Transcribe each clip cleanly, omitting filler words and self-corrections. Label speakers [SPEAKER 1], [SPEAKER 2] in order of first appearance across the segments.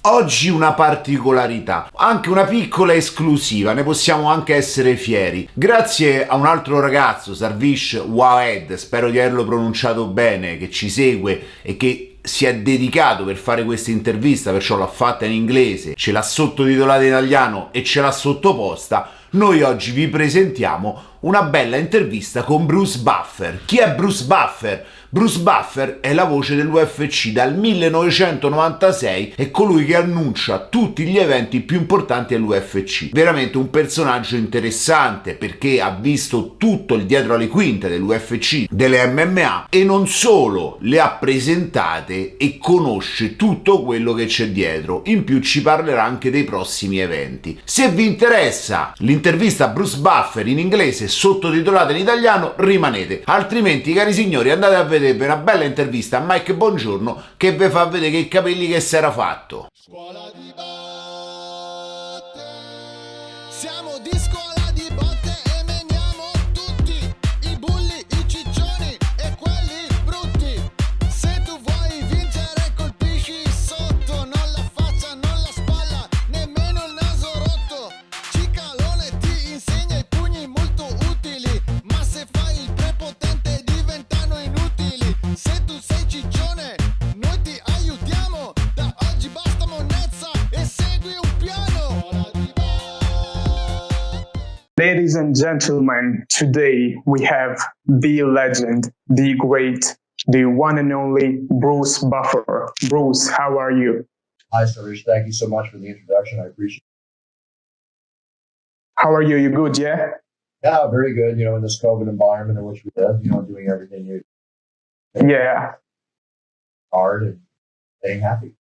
[SPEAKER 1] Oggi una particolarità, anche una piccola esclusiva, ne possiamo anche essere fieri. Grazie a un altro ragazzo, Sarvish Waheed, spero di averlo pronunciato bene, che ci segue e che si è dedicato per fare questa intervista, perciò l'ha fatta in inglese, ce l'ha sottotitolata in italiano e ce l'ha sottoposta. Noi oggi vi presentiamo una bella intervista con Bruce Buffer. Chi è Bruce Buffer? Bruce Buffer è la voce dell'UFC dal 1996, è colui che annuncia tutti gli eventi più importanti dell'UFC. Veramente un personaggio interessante perché ha visto tutto il dietro alle quinte dell'UFC, delle MMA, e non solo le ha presentate e conosce tutto quello che c'è dietro. In più ci parlerà anche dei prossimi eventi. Se vi interessa l'intervista a Bruce Buffer in inglese sottotitolata in italiano, rimanete, altrimenti cari signori andate a vedere una bella intervista a Mike Buongiorno che vi fa vedere che i capelli che si era fatto.
[SPEAKER 2] Scuola di botte, siamo di scuola di botte e meniamo tutti i bulli, i ciccioni e quelli brutti. Se tu vuoi vincere colpisci sotto, non la faccia, non la spalla, nemmeno il naso rotto. Cicalone ti insegna i pugni molto utili, ma se fai il prepotente diventano inutili. Se tu sei ciccione noi ti aiutiamo, da oggi basta monnezza e segui un piano.
[SPEAKER 3] Ladies and gentlemen, today we have the legend, the great, the one and only Bruce Buffer. Bruce, how are you?
[SPEAKER 4] Hi, Sarvish. Thank you so much for the introduction. I appreciate it.
[SPEAKER 3] How are you? You good, yeah?
[SPEAKER 4] Yeah, very good. In this COVID environment in which we live, doing everything you
[SPEAKER 3] Yeah.
[SPEAKER 4] hard and staying happy.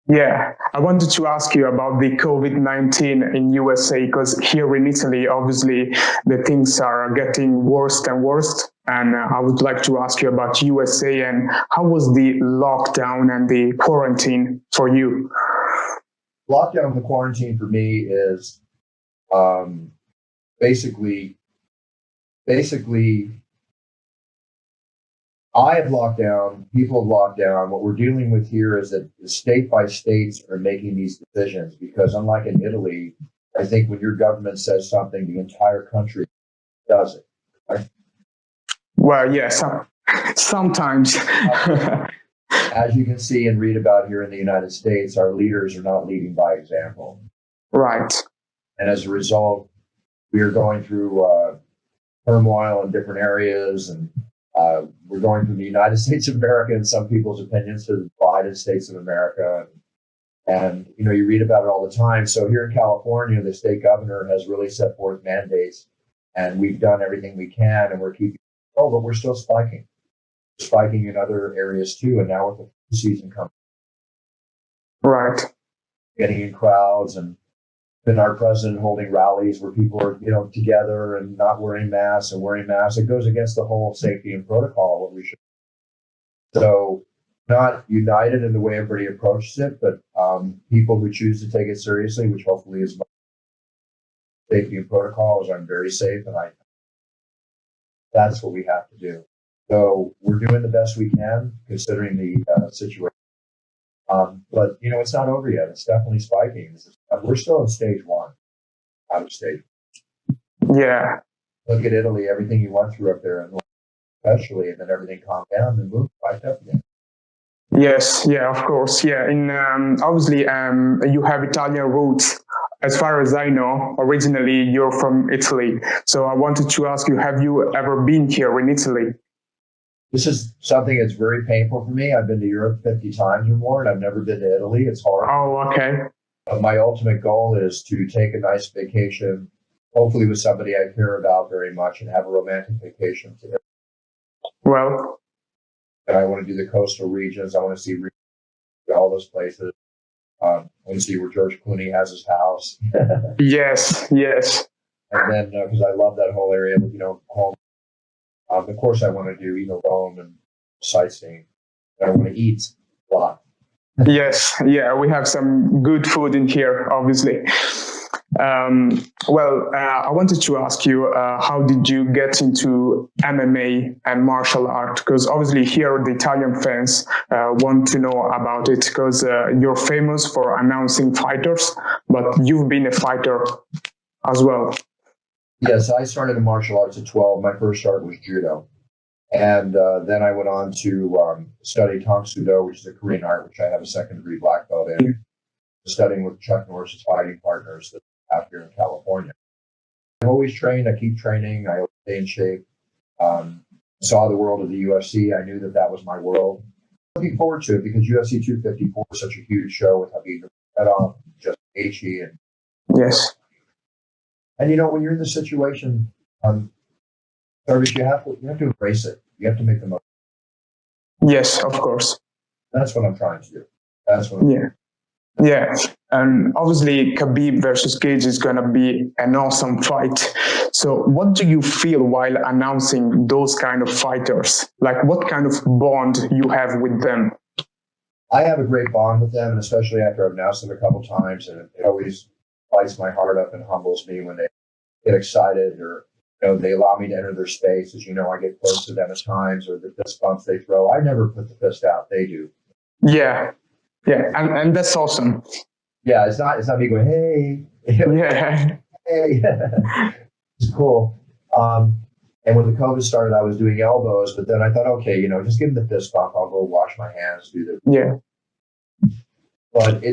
[SPEAKER 3] Yeah, I wanted to ask you about the COVID-19 in USA, because here in Italy, obviously, the things are getting worse and worse. And I would like to ask you about USA and how was the lockdown and the quarantine for you?
[SPEAKER 4] Lockdown and the quarantine for me is basically, I have locked down, people have locked down. What we're dealing with here is that the state by states are making these decisions because unlike in Italy, I think when your government says something, the entire country does it. Right?
[SPEAKER 3] Well, yes, sometimes.
[SPEAKER 4] As you can see and read about here in the United States, our leaders are not leading by example.
[SPEAKER 3] Right.
[SPEAKER 4] And as a result, we are going through turmoil in different areas, and we're going from the United States of America, in some people's opinions, to the divided States of America. And you read about it all the time. So here in California, the state governor has really set forth mandates, and we've done everything we can, and we're keeping control, but we're still spiking. Spiking in other areas too, and now with the flu season coming.
[SPEAKER 3] Right.
[SPEAKER 4] Getting in crowds, and been our president holding rallies where people are, together and not wearing masks and wearing masks. It goes against the whole safety and protocol, what we should. So not united in the way everybody approaches it, but people who choose to take it seriously, which hopefully is safety and protocols. I'm very safe, and that's what we have to do. So we're doing the best we can considering the situation. But it's not over yet. It's definitely spiking. We're still in stage one, out of stage.
[SPEAKER 3] Yeah.
[SPEAKER 4] Look at Italy, everything you went through up there, and especially, and then everything calmed down and moved back up again.
[SPEAKER 3] Yes, yeah, of course, yeah. In obviously, you have Italian roots. As far as I know, originally you're from Italy. So I wanted to ask you, have you ever been here in Italy?
[SPEAKER 4] This is something that's very painful for me. I've been to Europe 50 times or more, and I've never been to Italy. It's horrible.
[SPEAKER 3] Oh, okay.
[SPEAKER 4] But my ultimate goal is to take a nice vacation, hopefully with somebody I care about very much, and have a romantic vacation to Italy.
[SPEAKER 3] Well.
[SPEAKER 4] And I want to do the coastal regions. I want to see all those places. I want to see where George Clooney has his house.
[SPEAKER 3] Yes, yes.
[SPEAKER 4] And then, because I love that whole area, home. Of course, I want to do, Rome and sightseeing. And I want to eat a lot.
[SPEAKER 3] Yes, yeah, we have some good food in here, obviously. I wanted to ask you, how did you get into MMA and martial art? Because obviously here the Italian fans want to know about it, because you're famous for announcing fighters, but you've been a fighter as well.
[SPEAKER 4] Yes, I started in martial arts at 12. My first start was judo. And then I went on to study Tang Soo Do, which is a Korean art, which I have a second-degree black belt in, studying with Chuck Norris's fighting partners out here in California. I've always trained. I keep training. I always stay in shape. Saw the world of the UFC. I knew that was my world. Looking forward to it because UFC 254 is such a huge show with Habib Nurmagomedov, just Gaethje, and
[SPEAKER 3] Yes.
[SPEAKER 4] And when you're in this situation, Sarvish, you have to embrace it. You have to make the most.
[SPEAKER 3] Yes, of course.
[SPEAKER 4] That's what I'm trying to do. That's what.
[SPEAKER 3] Yeah. And obviously, Khabib versus Gaethje is going to be an awesome fight. So what do you feel while announcing those kind of fighters? Like, what kind of bond you have with them?
[SPEAKER 4] I have a great bond with them, and especially after I've announced them a couple times, and it always lights my heart up and humbles me when they get excited or they allow me to enter their space. As you know, I get close to them at times, or the fist bumps they throw. I never put the fist out; they do.
[SPEAKER 3] Yeah, and that's awesome.
[SPEAKER 4] Yeah, it's not me going, hey,
[SPEAKER 3] Yeah,
[SPEAKER 4] hey, it's cool. And when the COVID started, I was doing elbows, but then I thought, okay, just give them the fist bump. I'll go wash my hands, do the.
[SPEAKER 3] Yeah.
[SPEAKER 4] But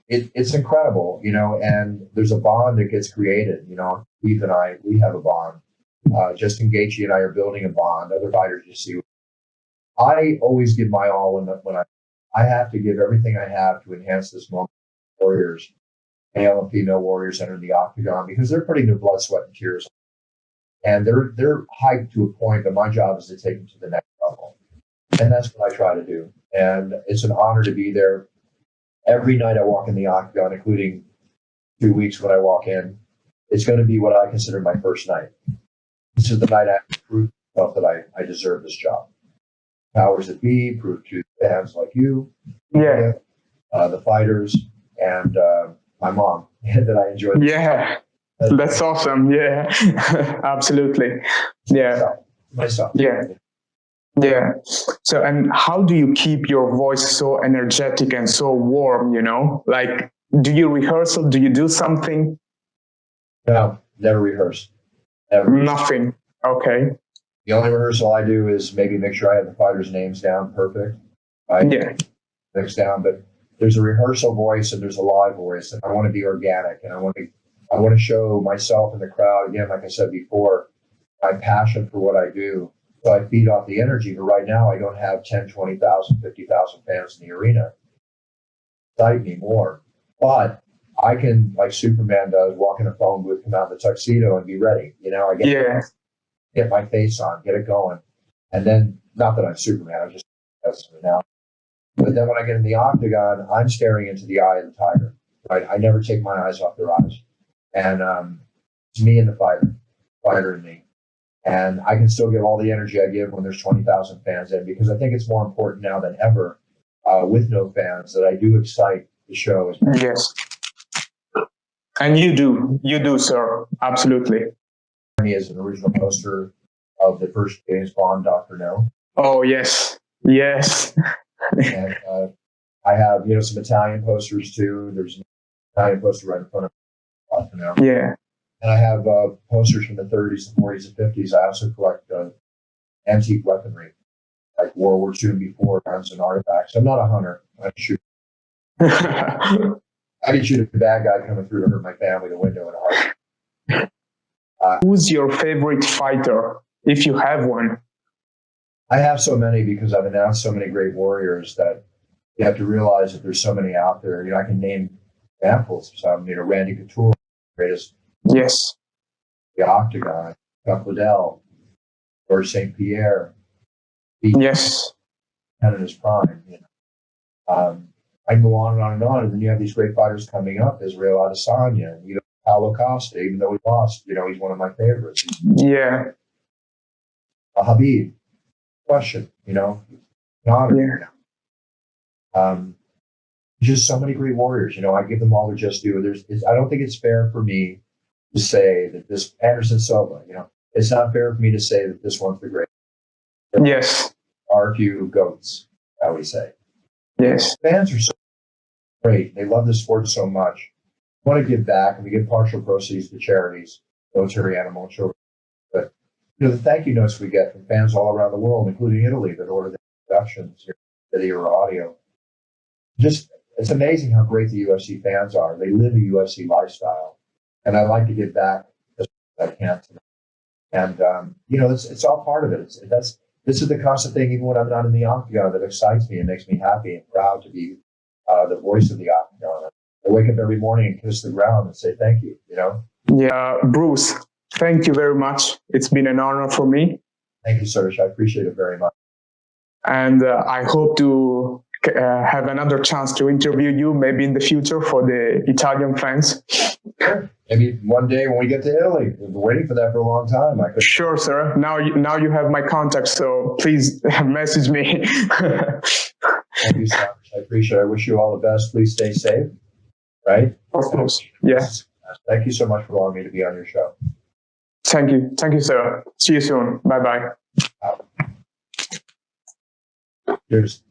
[SPEAKER 4] it's incredible, and there's a bond that gets created. Keith and I, we have a bond. Justin Gaethje and I are building a bond. Other fighters you see. I always give my all when I have to give everything I have to enhance this moment. Warriors, male and female warriors enter the octagon because they're putting their blood, sweat, and tears, and they're hyped to a point. But my job is to take them to the next level, and that's what I try to do. And it's an honor to be there. Every night I walk in the octagon, including 2 weeks when I walk in, it's going to be what I consider my first night. This is the night I have to prove to myself that I deserve this job. Powers that be, prove to fans like you, the fighters, and my mom that I enjoy.
[SPEAKER 3] Yeah, that's awesome. Yeah, absolutely. Yeah,
[SPEAKER 4] myself.
[SPEAKER 3] Yeah. So, and how do you keep your voice so energetic and so warm, Like, do you rehearse? Do you do something?
[SPEAKER 4] No, never rehearse.
[SPEAKER 3] Nothing. Okay.
[SPEAKER 4] The only rehearsal I do is maybe make sure I have the fighters' names down perfect. Right?
[SPEAKER 3] Yeah.
[SPEAKER 4] Mixed down, but there's a rehearsal voice and there's a live voice, and I want to be organic, and I want to show myself in the crowd again, like I said before, my passion for what I do. So I feed off the energy, but right now I don't have 10, 20,000, 50,000 fans in the arena. Excite me more. But I can, like Superman does, walk in a phone booth, come out in the tuxedo and be ready. I get my face on, get it going. And then, not that I'm Superman, I'm just now. But then when I get in the octagon, I'm staring into the eye of the tiger. Right? I never take my eyes off their eyes. And it's me and the fighter and me. And I can still give all the energy I give when there's 20,000 fans in, because I think it's more important now than ever with no fans that I do excite the show.
[SPEAKER 3] Yes. And you do, sir. Absolutely.
[SPEAKER 4] Me as an original poster of the first James Bond Dr. No.
[SPEAKER 3] Oh, yes.
[SPEAKER 4] And I have, some Italian posters too. There's an Italian poster right in front of me, Dr. No.
[SPEAKER 3] Yeah.
[SPEAKER 4] And I have posters from the 30s, the 40s, and 50s. I also collect antique weaponry, like World War II and before, guns and artifacts. I'm not a hunter. I shoot. I can shoot a bad guy coming through to hurt my family, the window, in a heart.
[SPEAKER 3] Who's your favorite fighter, if you have one?
[SPEAKER 4] I have so many because I've announced so many great warriors that you have to realize that there's so many out there. I can name examples of some. Randy Couture, greatest.
[SPEAKER 3] Yes.
[SPEAKER 4] The Octagon, Chuck Liddell, George St. Pierre.
[SPEAKER 3] Yes.
[SPEAKER 4] And in his prime. I can go on and on and on. And then you have these great fighters coming up, Israel Adesanya, Paulo Costa, even though he lost, he's one of my favorites.
[SPEAKER 3] Yeah.
[SPEAKER 4] Habib, question, an honor.
[SPEAKER 3] Yeah.
[SPEAKER 4] just so many great warriors. You know, I give them all their just due. I don't think it's fair for me to say that this Anderson Silva, you know, it's not fair for me to say that this one's the great.
[SPEAKER 3] Yes.
[SPEAKER 4] Are a few goats, I would say.
[SPEAKER 3] Yes.
[SPEAKER 4] Fans are so great. They love the sport so much. I want to give back, and we give partial proceeds to charities, military, animal, and children. But you know, the thank you notes we get from fans all around the world, including Italy, that order the productions, video or audio. Just, it's amazing how great the UFC fans are. They live a UFC lifestyle, and I like to give back as much as I can to them. And you know, it's all part of it. This is the constant thing, even when I'm not in the octagon, that excites me and makes me happy and proud to be the voice of the octagon. I wake up every morning and kiss the ground and say thank you, you know?
[SPEAKER 3] Yeah, Bruce, thank you very much. It's been an honor for me.
[SPEAKER 4] Thank you, Sarvish. I appreciate it very much.
[SPEAKER 3] And I hope to have another chance to interview you maybe in the future for the Italian fans.
[SPEAKER 4] Sure. Maybe one day when we get to Italy. We've been waiting for that for a long time.
[SPEAKER 3] Sure, sir. Now you have my contact, so please message me.
[SPEAKER 4] Thank you, Sarvish. I appreciate it. I wish you all the best. Please stay safe. Right?
[SPEAKER 3] Of course. Yes.
[SPEAKER 4] Thank you so much for allowing me to be on your show.
[SPEAKER 3] Thank you. Thank you, sir. See you soon. Bye-bye.
[SPEAKER 4] Cheers.